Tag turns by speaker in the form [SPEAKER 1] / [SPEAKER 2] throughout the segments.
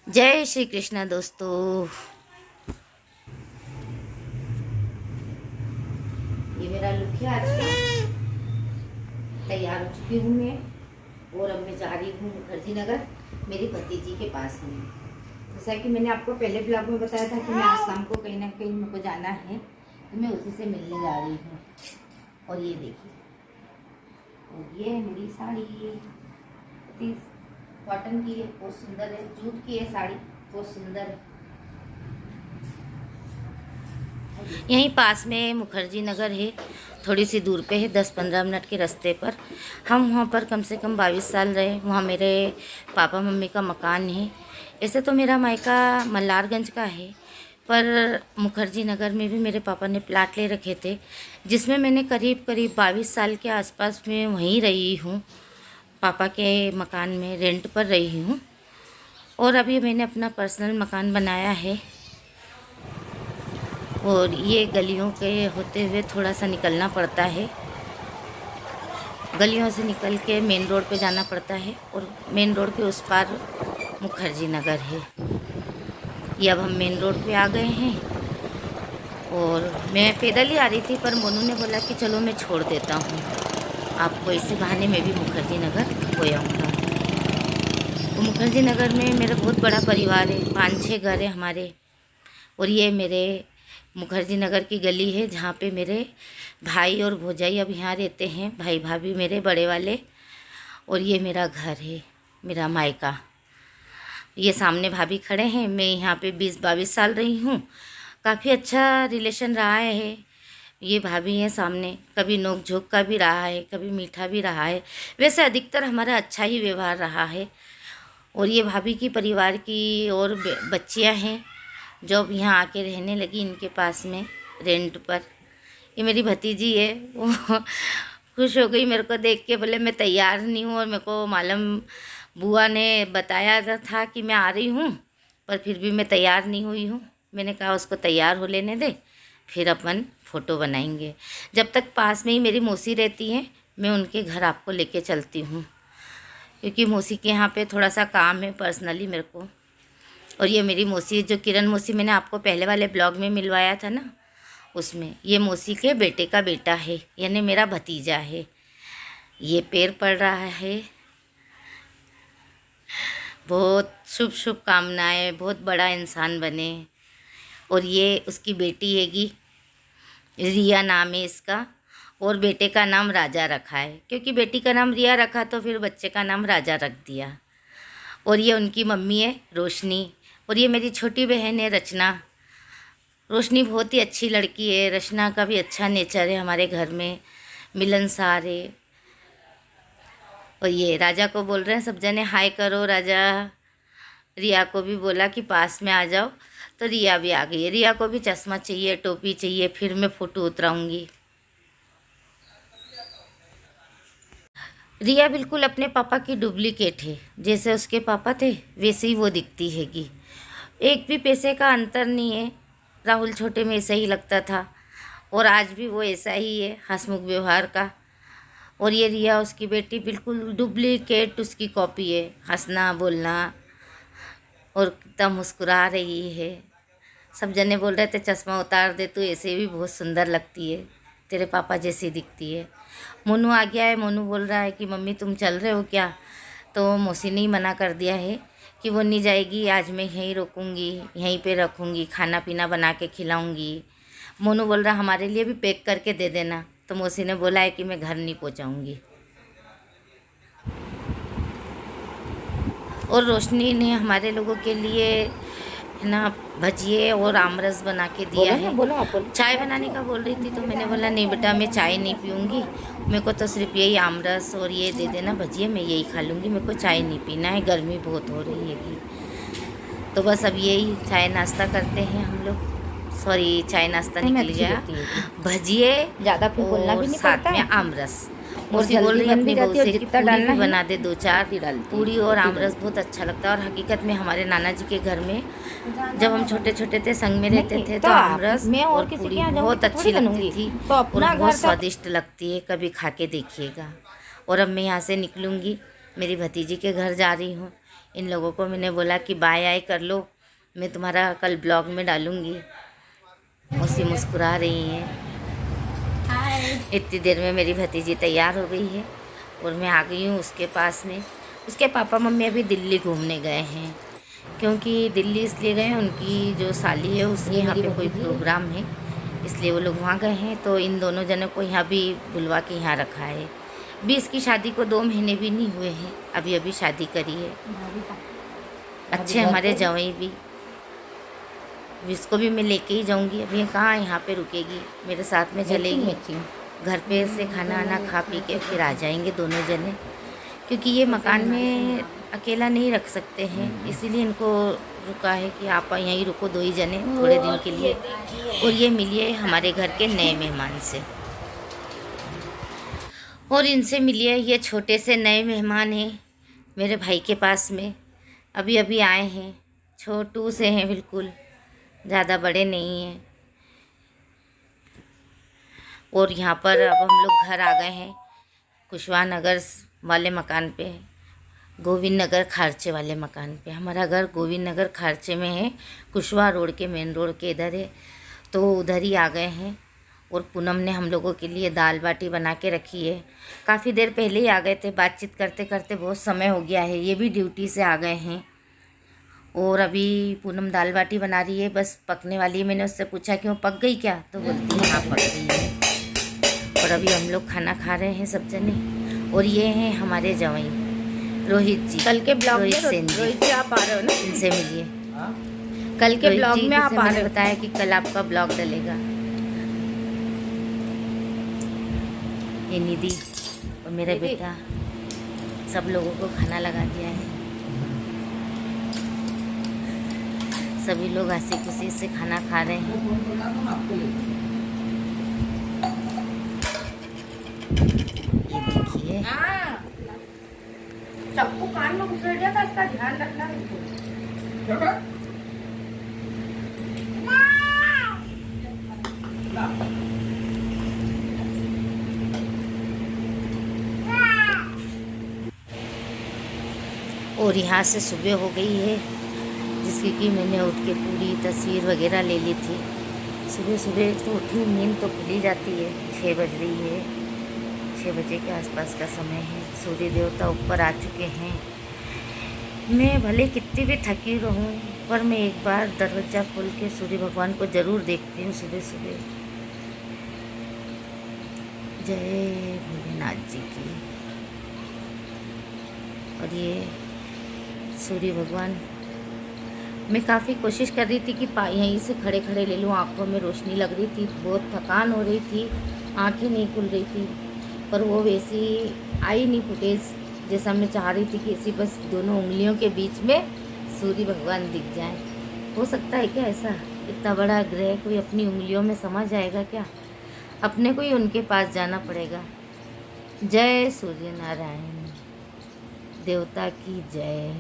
[SPEAKER 1] जय श्री कृष्णा दोस्तों। ये मेरा लुक है आज का। तैयार हो चुकी हूँ मैं और अब मैं जा रही हूँ मुखर्जी नगर मेरी भतीजी के पास में। जैसा कि मैंने आपको पहले ब्लॉग में बताया था कि मैं आज शाम को कहीं ना कहीं मेरे को जाना है, तो मैं उसी से मिलने जा रही हूँ। और ये देखिए, और ये मेरी साड़ी कॉटन की है, बहुत सुंदर है, जूट की है साड़ी, बहुत सुंदर है। यहीं पास में मुखर्जी नगर है, थोड़ी सी दूर पे है, 10-15 मिनट के रास्ते पर। हम वहाँ पर कम से कम 22 साल रहे। वहाँ मेरे पापा मम्मी का मकान है। ऐसे तो मेरा मायका मल्लारगंज का है, पर मुखर्जी नगर में भी मेरे पापा ने प्लाट ले रखे थे, जिसमें मैंने करीब 22 साल के आसपास में वहीं रही हूँ। पापा के मकान में रेंट पर रही हूँ। और अभी मैंने अपना पर्सनल मकान बनाया है। और ये गलियों के होते हुए थोड़ा सा निकलना पड़ता है, गलियों से निकल के मेन रोड पे जाना पड़ता है। और मेन रोड के उस पार मुखर्जी नगर है। ये अब हम मेन रोड पे आ गए हैं। और मैं पैदल ही आ रही थी, पर मोनू ने बोला कि चलो मैं छोड़ देता हूँ आपको, इसी बहाने मैं भी मुखर्जी नगर हो आऊँगा। तो मुखर्जी नगर में मेरा बहुत बड़ा परिवार है, 5-6 घर है हमारे। और ये मेरे मुखर्जी नगर की गली है जहाँ पे मेरे भाई और भौजाई अब यहाँ रहते हैं, भाई भाभी मेरे बड़े वाले। और ये मेरा घर है, मेरा मायका। ये सामने भाभी खड़े हैं। मैं यहाँ पे 20-22 साल रही हूँ। काफ़ी अच्छा रिलेशन रहा है। ये भाभी हैं सामने, कभी नोक झोंक का भी रहा है, कभी मीठा भी रहा है। वैसे अधिकतर हमारा अच्छा ही व्यवहार रहा है। और ये भाभी की परिवार की और बच्चियाँ हैं जो अब यहाँ आके रहने लगी इनके पास में रेंट पर। ये मेरी भतीजी है, वो खुश हो गई मेरे को देख के, बोले मैं तैयार नहीं हूँ। और मेरे को मालूम बुआ ने बताया था कि मैं आ रही हूँ, पर फिर भी मैं तैयार नहीं हुई हूँ। मैंने कहा उसको तैयार हो लेने दे, फिर अपन फ़ोटो बनाएंगे। जब तक पास में ही मेरी मौसी रहती हैं, मैं उनके घर आपको लेके चलती हूँ, क्योंकि मौसी के यहाँ पे थोड़ा सा काम है पर्सनली मेरे को। और ये मेरी मौसी, जो किरण मौसी मैंने आपको पहले वाले ब्लॉग में मिलवाया था ना, उसमें ये मौसी के बेटे का बेटा है, यानी मेरा भतीजा है। ये पैर पड़ रहा है। बहुत शुभ शुभ कामनाएं, बहुत बड़ा इंसान बने। और ये उसकी बेटी हैगी, रिया नाम है इसका। और बेटे का नाम राजा रखा है, क्योंकि बेटी का नाम रिया रखा तो फिर बच्चे का नाम राजा रख दिया। और ये उनकी मम्मी है रोशनी। और ये मेरी छोटी बहन है रचना। रोशनी बहुत ही अच्छी लड़की है, रचना का भी अच्छा नेचर है हमारे घर में, मिलनसार है। और ये राजा को बोल रहे हैं सब जने हाय करो राजा। रिया को भी बोला कि पास में आ जाओ, तो रिया भी आ गई है। रिया को भी चश्मा चाहिए, टोपी चाहिए, फिर मैं फ़ोटो उतराऊँगी। रिया बिल्कुल अपने पापा की डुप्लीकेट है, जैसे उसके पापा थे वैसे ही वो दिखती हैगी। एक भी पैसे का अंतर नहीं है। राहुल छोटे में ऐसा ही लगता था, और आज भी वो ऐसा ही है, हंसमुख व्यवहार का। और ये रिया उसकी बेटी बिल्कुल डुप्लीकेट उसकी कॉपी है, हंसना बोलना, और कितना मुस्कुरा रही है। सब जने बोल रहे थे चश्मा उतार दे, तू ऐसे भी बहुत सुंदर लगती है, तेरे पापा जैसी दिखती है। मोनू आ गया है। मोनू बोल रहा है कि मम्मी तुम चल रहे हो क्या? तो मौसी ने ही मना कर दिया है कि वो नहीं जाएगी, आज मैं यहीं रुकूंगी, यहीं पे रखूंगी, खाना पीना बना के खिलाऊंगी। मोनू बोल रहा हमारे लिए भी पैक करके दे देना, तो मौसी ने बोला है कि मैं घर नहीं पहुंचाऊंगी। और रोशनी ने हमारे लोगों के लिए है ना भजिए और आमरस बना के दिया है। चाय बनाने का बोल रही थी, तो मैंने बोला नहीं बेटा मैं चाय नहीं पीऊँगी, मेरे को तो सिर्फ यही आमरस और ये दे देना भजिए, मैं यही खा लूँगी, मेरे को चाय नहीं पीना है, गर्मी बहुत हो रही है। तो बस अब यही चाय नाश्ता करते हैं हम लोग। सॉरी, चाय नाश्ता निकल गया, भजिए ज़्यादा फिर बोलना भी नहीं साथ में आमरस। मौसी बोल रही है अपनी बहू से कि पूड़ी भी बना दे 2-4 पूड़ी और आमरस, बहुत अच्छा लगता है। और हकीकत में हमारे नाना जी के घर में जब हम छोटे छोटे थे, संग में रहते थे, तो आमरस और पूड़ी बहुत अच्छी लगती थी और बहुत स्वादिष्ट लगती है। कभी खा के देखिएगा। और अब मैं यहाँ से निकलूँगी, मेरी भतीजी के घर जा रही हूँ। इन लोगों को मैंने बोला कि बाय आय कर लो, मैं तुम्हारा कल ब्लॉग में डालूँगी। मौसी मुस्कुरा रही हैं। इतनी देर में मेरी भतीजी तैयार हो गई है और मैं आ गई हूँ उसके पास में। उसके पापा मम्मी अभी दिल्ली घूमने गए हैं, क्योंकि दिल्ली इसलिए गए हैं, उनकी जो साली है उसके यहाँ पे कोई प्रोग्राम है, इसलिए वो लोग वहाँ गए हैं। तो इन दोनों जनों को यहाँ भी बुलवा के यहाँ रखा है। भी इसकी शादी को 2 महीने भी नहीं हुए हैं, अभी अभी शादी करी है। अच्छे हमारे जवाई भी, इसको भी मैं लेके ही जाऊंगी। अभी कहाँ यहाँ पे रुकेगी, मेरे साथ में चलेगी। घर पे से खाना वाना खा पी के फिर आ जाएंगे दोनों जने, क्योंकि ये मकान में अकेला नहीं रख सकते हैं, इसीलिए इनको रुका है कि आप यहीं रुको 2 ही जने थोड़े दिन के लिए, और ये मिलिए हमारे घर के नए मेहमान से। और इनसे मिलिए, ये छोटे से नए मेहमान हैं मेरे भाई के पास में, अभी अभी आए हैं, छोटू से हैं, बिल्कुल ज़्यादा बड़े नहीं हैं। और यहाँ पर अब हम लोग घर आ गए हैं कुशवाहा नगर वाले मकान पे, गोविंद नगर खारचे वाले मकान पे। हमारा घर गोविंद नगर खारचे में है, कुशवाहा रोड के मेन रोड के इधर है, तो उधर ही आ गए हैं। और पूनम ने हम लोगों के लिए दाल बाटी बना के रखी है। काफ़ी देर पहले ही आ गए थे, बातचीत करते करते बहुत समय हो गया है। ये भी ड्यूटी से आ गए हैं और अभी पूनम दाल बाटी बना रही है, बस पकने वाली है। मैंने उससे पूछा कि वो पक गई क्या, तो बोलती है हाँ पक गई है। और अभी हम लोग खाना खा रहे हैं सब जने। और ये हैं हमारे जवाई रोहित जी।
[SPEAKER 2] कल के ब्लॉग में
[SPEAKER 1] रोहित
[SPEAKER 2] जी आप आ रहे हो ना,
[SPEAKER 1] इनसे मिलिए।
[SPEAKER 2] कल के ब्लॉग में आप आ रहे हो।
[SPEAKER 1] बताया कि कल आपका ब्लॉग डलेगा। ये निधि और मेरा बेटा सब लोगों को खाना लगा दिया है। सभी लोग हंसी खुशी से खाना खा रहे हैं। ये देखिए,
[SPEAKER 2] सबको कान में घुस गया था, इसका ध्यान रखना है।
[SPEAKER 1] और यहाँ से सुबह हो गई है, जिसकी कि मैंने उठ के पूरी तस्वीर वगैरह ले ली थी। सुबह सुबह तो उठी, नींद तो खुली जाती है। 6 बज रही है, 6 बजे के आसपास का समय है। सूर्य देवता ऊपर आ चुके हैं। मैं भले कितनी भी थकी रहूं, पर मैं एक बार दरवाज़ा खोल के सूर्य भगवान को ज़रूर देखती हूँ सुबह सुबह। जय भोलेनाथ जी की। और ये सूर्य भगवान, मैं काफ़ी कोशिश कर रही थी कि यहीं से खड़े खड़े ले लूँ। आँखों में रोशनी लग रही थी, बहुत थकान हो रही थी, आँखें नहीं खुल रही थी, पर वो वैसी आई नहीं फुटेज जैसा मैं चाह रही थी कि इसी बस दोनों उंगलियों के बीच में सूर्य भगवान दिख जाए। हो सकता है क्या ऐसा? इतना बड़ा ग्रह कोई अपनी उंगलियों में समा जाएगा क्या? अपने को ही उनके पास जाना पड़ेगा। जय सूर्य नारायण देवता की जय।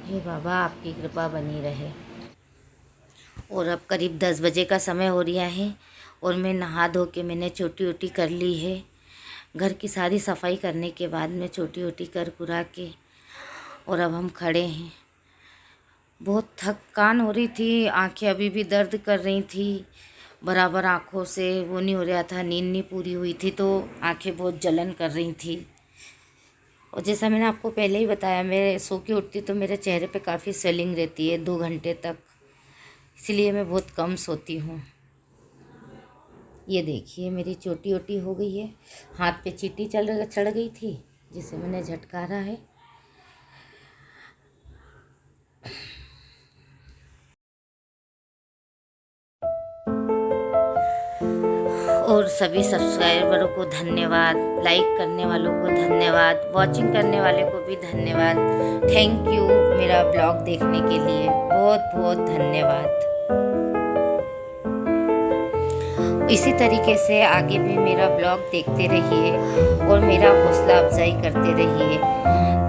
[SPEAKER 1] हे बाबा, आपकी कृपा बनी रहे। और अब करीब 10 बजे का समय हो रहा है और मैं नहा धो के मैंने चोटी वोटी कर ली है। घर की सारी सफाई करने के बाद में चोटी वोटी कर कुरा के, और अब हम खड़े हैं। बहुत थकान हो रही थी, आंखें अभी भी दर्द कर रही थी, बराबर आँखों से वो नहीं हो रहा था, नींद नहीं पूरी हुई थी, तो आंखें बहुत जलन कर रही थी। और जैसा मैंने आपको पहले ही बताया, मैं सो के उठती तो मेरे चेहरे पे काफ़ी स्वेलिंग रहती है 2 घंटे तक, इसलिए मैं बहुत कम सोती हूँ। ये देखिए, मेरी चोटी वोटी हो गई है। हाथ पे चींटी चढ़ गई थी, जिसे मैंने झटकारा है। और सभी सब्सक्राइबरों को धन्यवाद, लाइक करने वालों को धन्यवाद, वॉचिंग करने वाले को भी धन्यवाद। थैंक यू मेरा ब्लॉग देखने के लिए, बहुत बहुत धन्यवाद। इसी तरीके से आगे भी मेरा ब्लॉग देखते रहिए और मेरा हौसला अफजाई करते रहिए।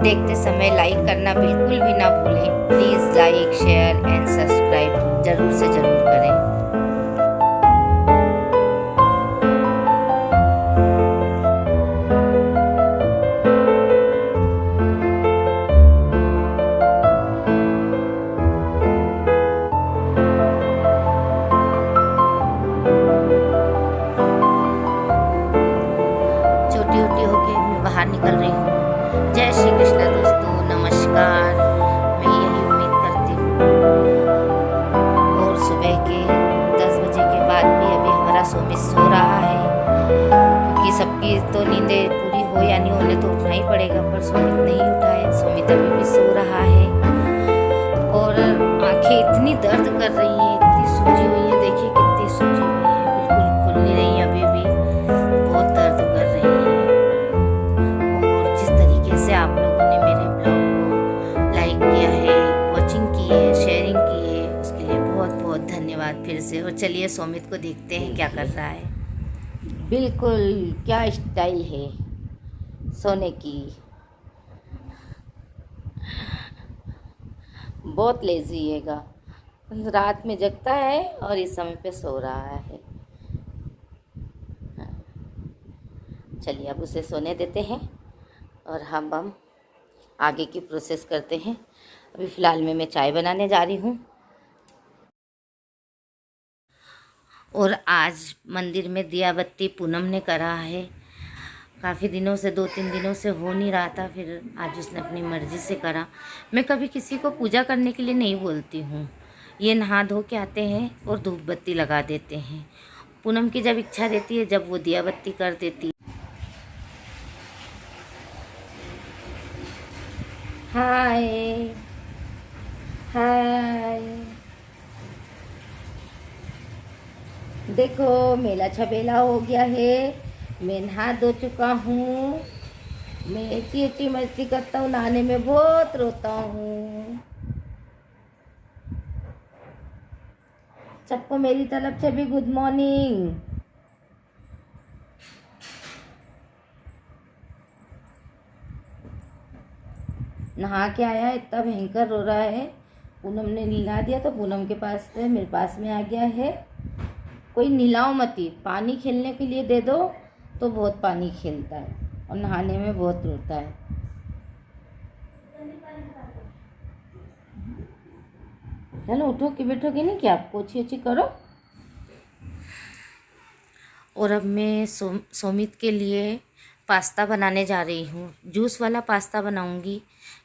[SPEAKER 1] देखते समय लाइक करना बिल्कुल भी ना भूलें। Please like, share and subscribe ज़रूर से ज़रूर करें। रहा है और आंखें इतनी दर्द कर रही हैं, इतनी सूजी हुई है, देखिए कितनी सूजी हुई है, बिल्कुल खुल नहीं रही है अभी भी, बहुत दर्द कर रही है। और जिस तरीके से आप लोगों ने मेरे ब्लॉग को लाइक किया है, वॉचिंग की है, शेयरिंग की है, उसके लिए बहुत बहुत धन्यवाद फिर से। और चलिए सोमित को देखते हैं क्या कर रहा है। बिल्कुल क्या स्टाइल है सोने की, बहुत लेजी हैगा, रात में जगता है और इस समय पे सो रहा है। चलिए अब उसे सोने देते हैं और हम आगे की प्रोसेस करते हैं। अभी फ़िलहाल में मैं चाय बनाने जा रही हूँ। और आज मंदिर में दिया बत्ती पूनम ने करा है, काफ़ी दिनों से 2-3 दिनों से हो नहीं रहा था, फिर आज उसने अपनी मर्ज़ी से करा। मैं कभी किसी को पूजा करने के लिए नहीं बोलती हूँ, ये नहा धो के आते हैं और धूप बत्ती लगा देते हैं। पूनम की जब इच्छा रहती है जब वो दिया बत्ती कर देती है। हाय हाय, देखो मेला छबेला हो गया है, मैं नहा धो चुका हूँ। मैं ऐसी ऐसी मस्ती करता हूँ, नहाने में बहुत रोता हूँ। सबको मेरी तरफ से भी गुड मॉर्निंग। नहा के आया है, इतना भयंकर रो रहा है। पूनम ने नहला दिया तो पूनम के पास से मेरे पास में आ गया है। कोई नहलाओ मत ही, पानी खेलने के लिए दे दो तो बहुत पानी खेलता है और नहाने में बहुत रोता है। चलो उठो कि बैठोगे नहीं क्या, पोछी ओछी करो। और अब मैं सोमित के लिए पास्ता बनाने जा रही हूँ, जूस वाला पास्ता बनाऊँगी।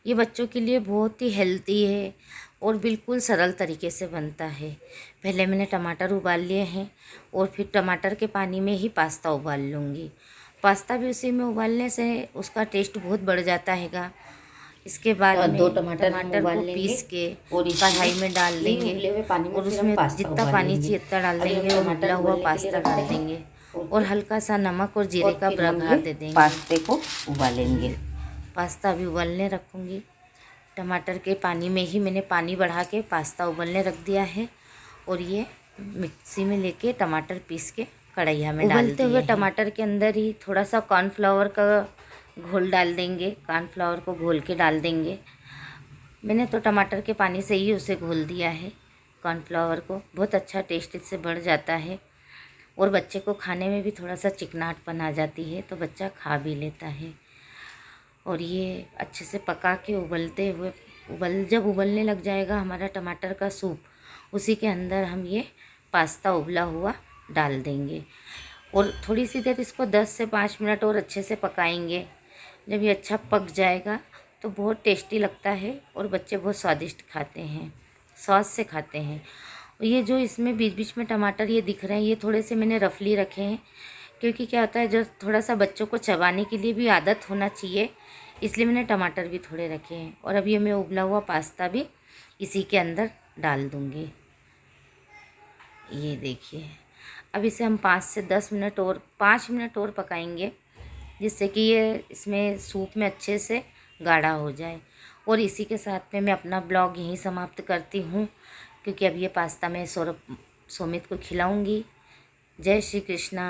[SPEAKER 1] ये बच्चों के लिए बहुत ही हेल्दी है और बिल्कुल सरल तरीके से बनता है। पहले मैंने टमाटर उबाल लिए हैं और फिर टमाटर के पानी में ही पास्ता उबाल लूँगी। पास्ता भी उसी में उबालने से उसका टेस्ट बहुत बढ़ जाता हैगा। इसके बाद में 2 टमाटर को पीस के और कढ़ाई में डाल देंगे और उसमें जितना पानी चाहिए उतना डाल देंगे और उबला हुआ पास्ता डाल देंगे और हल्का सा नमक और जीरे का बघार दे देंगे। पास्ते को उबालेंगे। पास्ता भी उबालने रखूँगी। टमाटर के पानी में ही मैंने पानी बढ़ा के पास्ता उबलने रख दिया है और ये मिक्सी में लेके टमाटर पीस के कढ़ैया में डाल उबलते हुए टमाटर के अंदर ही थोड़ा सा कॉर्नफ्लावर का घोल डाल देंगे। कॉर्नफ्लावर को घोल के डाल देंगे। मैंने तो टमाटर के पानी से ही उसे घोल दिया है कॉर्नफ्लावर को। बहुत अच्छा टेस्ट इससे बढ़ जाता है और बच्चे को खाने में भी थोड़ा सा चिकनाहटपन आ जाती है तो बच्चा खा भी लेता है। और ये अच्छे से पका के उबलते हुए जब उबलने लग जाएगा हमारा टमाटर का सूप, उसी के अंदर हम ये पास्ता उबला हुआ डाल देंगे और थोड़ी सी देर इसको 10 से 5 मिनट और अच्छे से पकाएंगे। जब ये अच्छा पक जाएगा तो बहुत टेस्टी लगता है और बच्चे बहुत स्वादिष्ट खाते हैं, सॉस से खाते हैं। ये जो इसमें बीच बीच में टमाटर ये दिख रहे हैं, ये थोड़े से मैंने रफली रखे हैं क्योंकि क्या होता है जो थोड़ा सा बच्चों को चबाने के लिए भी आदत होना चाहिए, इसलिए मैंने टमाटर भी थोड़े रखे हैं। और अब ये मैं उबला हुआ पास्ता भी इसी के अंदर डाल दूँगी। ये देखिए, अब इसे हम 5 मिनट और पकाएंगे जिससे कि ये इसमें सूप में अच्छे से गाढ़ा हो जाए। और इसी के साथ में मैं अपना ब्लॉग यहीं समाप्त करती हूँ क्योंकि अब ये पास्ता मैं सोमित को खिलाऊंगी। जय श्री कृष्णा।